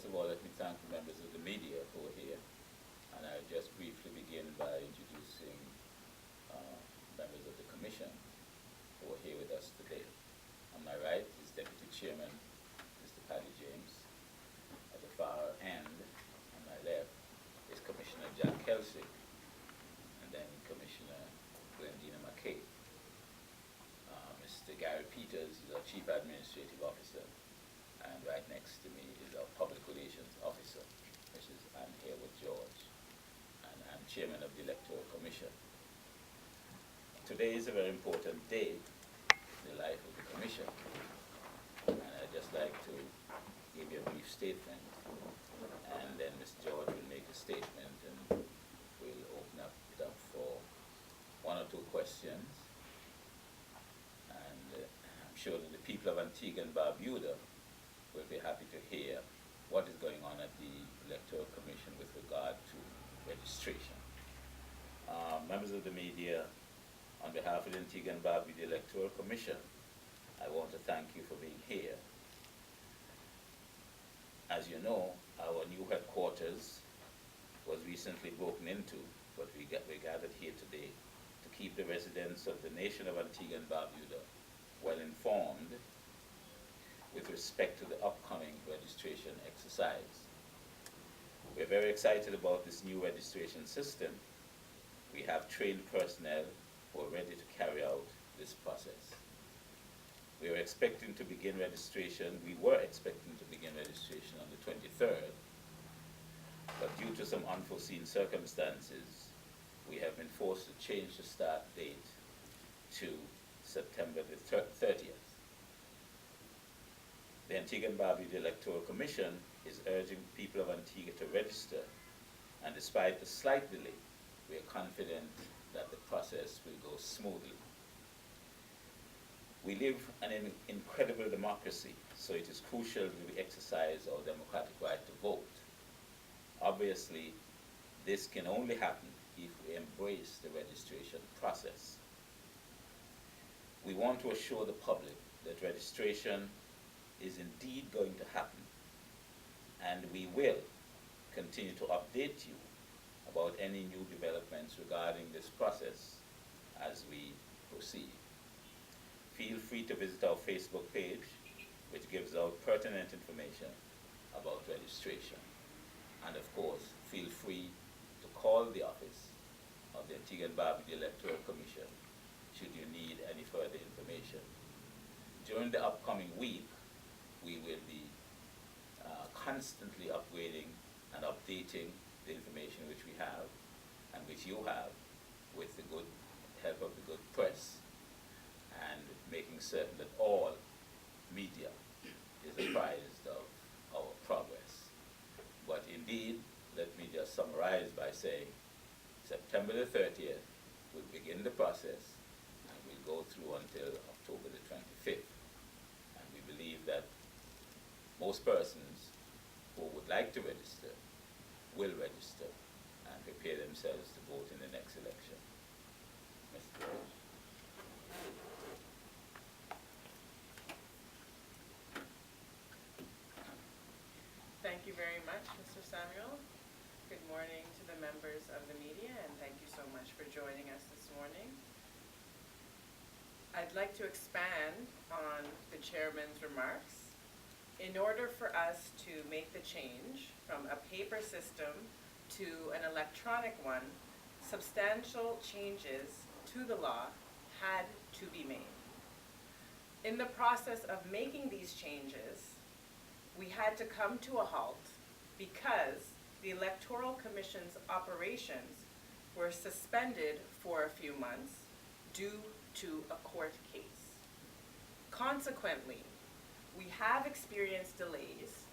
of all, let me thank the members of the media who are here. And I'll just briefly begin by introducing members of the Commission who are here with us today. On my right is Deputy Chairman, Mr. Paddy James. At the far end, on my left, is Commissioner Jack Kelsey, and then Commissioner Glendina McKay. Mr. Gary Peters is our Chief Administrative Officer, and right next to me is our Public Relations Officer, Mrs. Ann Harewood George, and I'm Chairman of the Electoral Commission. Today is a very important day in the life of the Commission, and I'd just like to give you a brief statement, and then Ms. George will make a statement, and we'll open it up for one or two questions. And I'm sure that the people of Antigua and Barbuda will be happy to hear what is going on at the Electoral Commission with regard to registration. Members of the media, on behalf of the Antigua and Barbuda Electoral Commission, I want to thank you for being here. As you know, our new headquarters was recently broken into, but we gathered here today to keep the residents of the nation of Antigua and Barbuda well informed with respect to the upcoming registration exercise. We're very excited about this new registration system. We have trained personnel who are ready to carry out this process. We were expecting to begin registration on the 23rd, but due to some unforeseen circumstances, we have been forced to change the start date to September the 30th. The Antigua and Barbuda Electoral Commission is urging people of Antigua to register, and despite the slight delay, we are confident that the process will go smoothly. We live in an incredible democracy, so it is crucial that we exercise our democratic right to vote. Obviously, this can only happen if we embrace the registration process. We want to assure the public that registration is indeed going to happen, and we will continue to update you about any new developments regarding this process as we proceed. Feel free to visit our Facebook page, which gives out pertinent information about registration. And of course, feel free to call the office of the Antigua and Barbuda Electoral Commission should you need any further information. During the upcoming week, we will be constantly upgrading and updating the information which we have and which you have with the good help of the good press, and making certain that all media is apprised of our progress. But indeed, let me just summarize by saying September the 30th will begin the process, and we'll go through until October the 25th. And we believe that most persons who would like to register will register and prepare themselves to vote in the next election. Mr. George. Thank you very much, Mr. Samuel. Good morning to the members of the media, and thank you so much for joining us this morning. I'd like to expand on the chairman's remarks. In order for us to make the change from a paper system to an electronic one, substantial changes to the law had to be made. In the process of making these changes, we had to come to a halt because the Electoral Commission's operations were suspended for a few months due to a court case. Consequently, we have experienced delays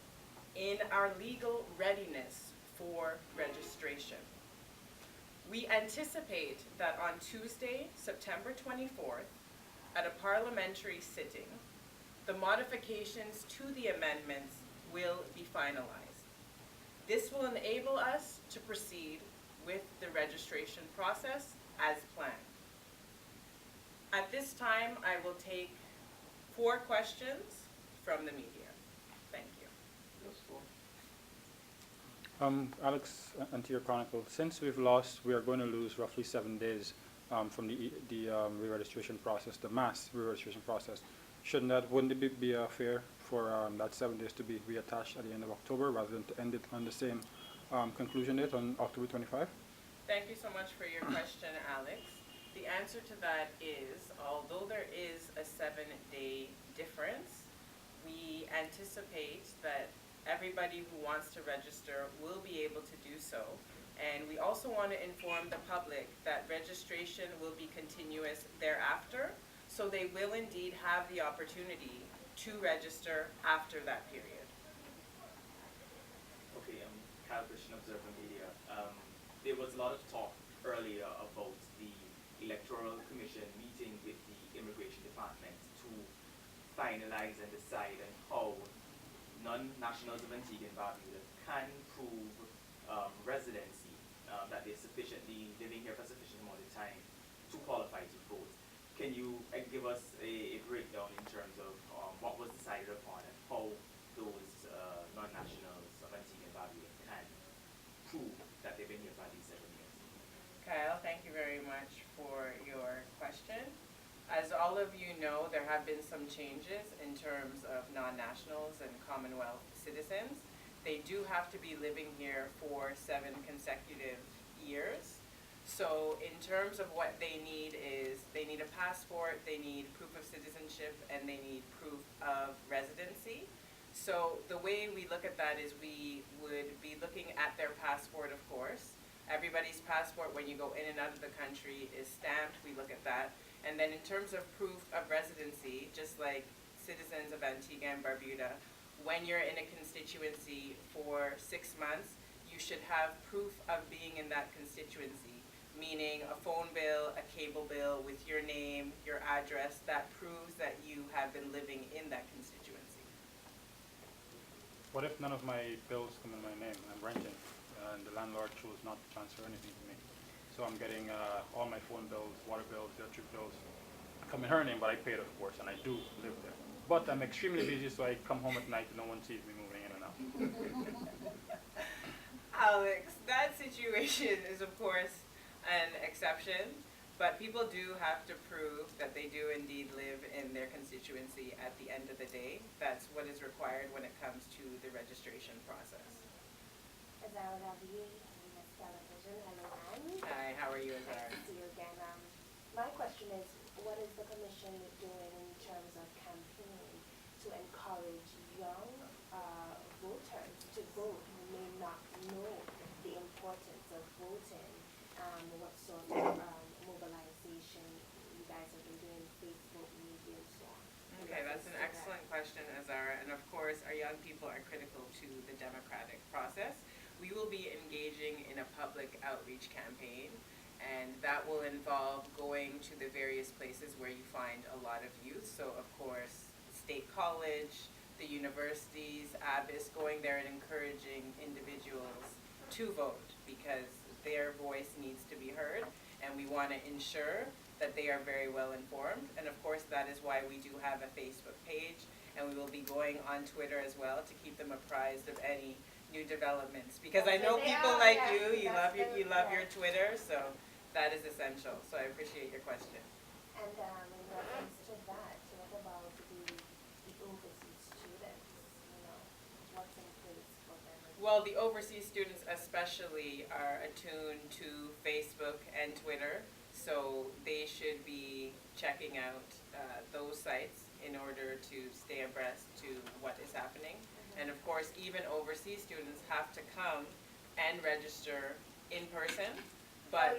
in our legal readiness for registration. We anticipate that on Tuesday, September 24th, at a parliamentary sitting, the modifications to the amendments will be finalized. This will enable us to proceed with the registration process as planned. At this time, I will take 4 questions from the media. Thank you. Just 4. Alex, and to your chronicle, since we've lost, we are going to lose roughly 7 days from the re-registration process, the mass re-registration process. Wouldn't it be fair for that 7 days to be reattached at the end of October rather than to end it on the same conclusion date on October 25? Thank you so much for your question, Alex. The answer to that is, although there is a 7-day difference, we anticipate that everybody who wants to register will be able to do so. And we also want to inform the public that registration will be continuous thereafter, so they will indeed have the opportunity to register after that period. Okay, Kyle Christian, Observer Media. There was a lot of talk earlier about the Electoral Commission meeting with the Immigration Department to finalize and decide on how non-nationals of Antigua and Barbuda can prove residency, that they're sufficiently living here for a sufficient amount of time to qualify to vote. Can you give us a breakdown in terms of what was decided upon and how those non-nationals of Antigua and Barbuda can prove that they've been here for at least 7 years? Kyle, thank you very much for your question. As all of you know, there have been some changes in terms of non-nationals and Commonwealth citizens. They do have to be living here for 7 consecutive years. So in terms of what they need is, they need a passport, they need proof of citizenship, and they need proof of residency. So the way we look at that is we would be looking at their passport, of course. Everybody's passport when you go in and out of the country is stamped, we look at that. And then in terms of proof of residency, just like citizens of Antigua and Barbuda, when you're in a constituency for 6 months, you should have proof of being in that constituency, meaning a phone bill, a cable bill with your name, your address, that proves that you have been living in that constituency. What if none of my bills come in my name and I'm renting and the landlord chose not to transfer anything to me? So I'm getting all my phone bills, water bills, electric bills come in her name, but I paid, of course, and I do live there. But I'm extremely busy, so I come home at night and no one sees me moving in and out. Alex, that situation is, of course, an exception, but people do have to prove that they do indeed live in their constituency at the end of the day. That's what is required when it comes to the registration process. Azara Ravi, Miss Television. Hello, Anne. Hi, how are you, Azara? Nice to see you again. My question is, what is the Commission doing in terms of campaigning to encourage young voters to vote who may not know the importance of voting? What sort of mobilization you guys have been doing, Facebook, media, and so on? Okay, that's an excellent question, Azara. And of course, our young people are critical to the democratic process. We will be engaging in a public outreach campaign, and that will involve going to the various places where you find a lot of youth. So of course, State College, the universities, ABEC, going there and encouraging individuals to vote because their voice needs to be heard, and we want to ensure that they are very well informed. And of course, that is why we do have a Facebook page, and we will be going on Twitter as well to keep them apprised of any new developments. Because I know people like you love your Twitter, so that is essential. So I appreciate your question. And in reference to that, what about the overseas students? What's in place for them? Well, the overseas students especially are attuned to Facebook and Twitter, so they should be checking out those sites in order to stay abreast to what is happening. And of course, even overseas students have to come and register in person, but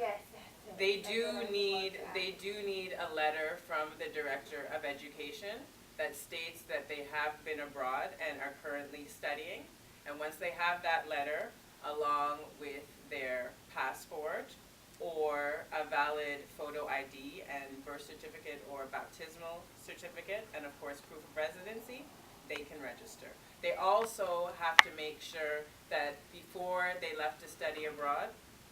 they do need a letter from the Director of Education that states that they have been abroad and are currently studying. And once they have that letter, along with their passport or a valid photo ID and birth certificate or baptismal certificate, and of course proof of residency, they can register. They also have to make sure that before they left to study abroad,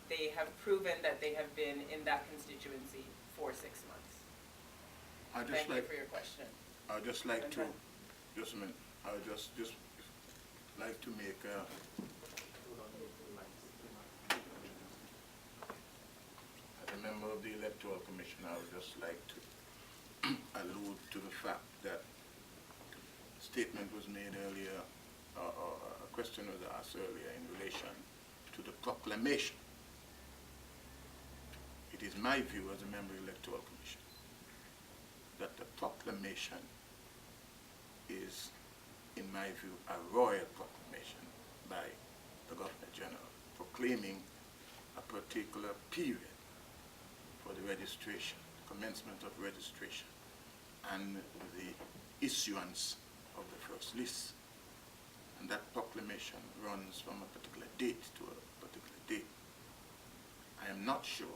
they have proven that they have been in that constituency for 6 months. Thank you for your question. I'd just like to, just a minute, I would just like to make the Electoral Commission, I would just like to allude to the fact that a statement was made earlier, or a question was asked earlier in relation to the proclamation. It is my view as a member of the Electoral Commission that the proclamation is, in my view, a royal proclamation by the Governor General proclaiming a particular period for the registration, commencement of registration, and the issuance of the first list. And that proclamation runs from a particular date to a particular date. I am not sure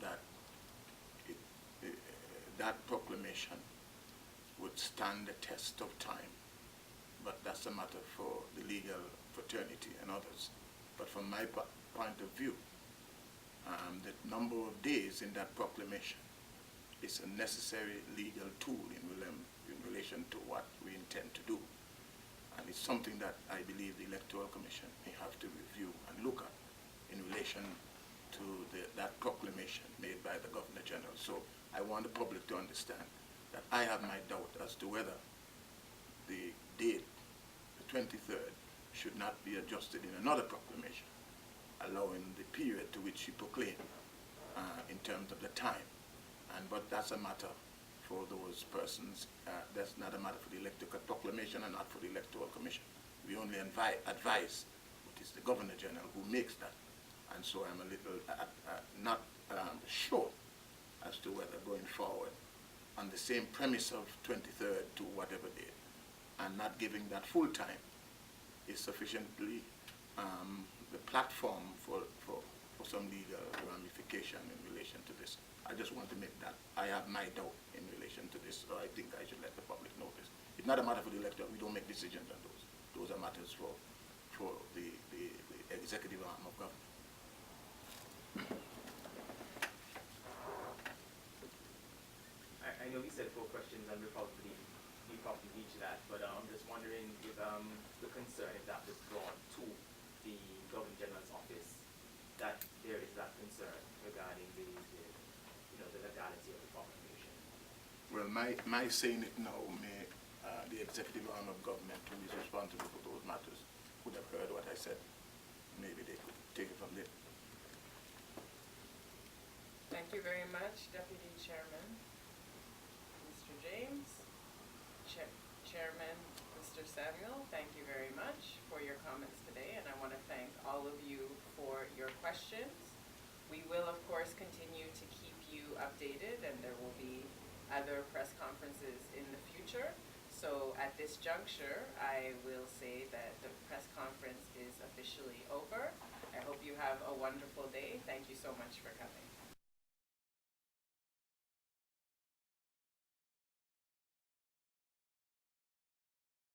that that proclamation would stand the test of time, but that's a matter for the legal fraternity and others. But from my point of view, the number of days in that proclamation is a necessary legal tool in relation to what we intend to do. And it's something that I believe the Electoral Commission may have to review and look at in relation to that proclamation made by the Governor General. So I want the public to understand that I have my doubt as to whether the date, the 23rd, should not be adjusted in another proclamation, allowing the period to which he proclaimed in terms of the time. But that's a matter for those persons. That's not a matter for the Electoral Proclamation and not for the Electoral Commission. We only advise, it is the Governor General who makes that. And so I'm a little not sure as to whether going forward on the same premise of 23rd to whatever date and not giving that full time is sufficiently the platform for some legal ramification in relation to this. I just want to make that. I have my doubt in relation to this, so I think I should let the public know this. It's not a matter for the electorate. We don't make decisions on those. Those are matters for the executive arm of government. I know we said 4 questions and we'll probably reach that, but I'm just wondering if the concern, if that was brought to the Governor General's office, that there is that concern regarding the legality of the proclamation. Well, my saying it now may the executive arm of government who is responsible for those matters would have heard what I said. Maybe they could take it from there. Thank you very much, Deputy Chairman. Mr. James, Chairman Mr. Samuel, thank you very much for your comments today, and I want to thank all of you for your questions. We will, of course, continue to keep you updated, and there will be other press conferences in the future. So at this juncture, I will say that the press conference is officially over. I hope you have a wonderful day. Thank you so much for coming.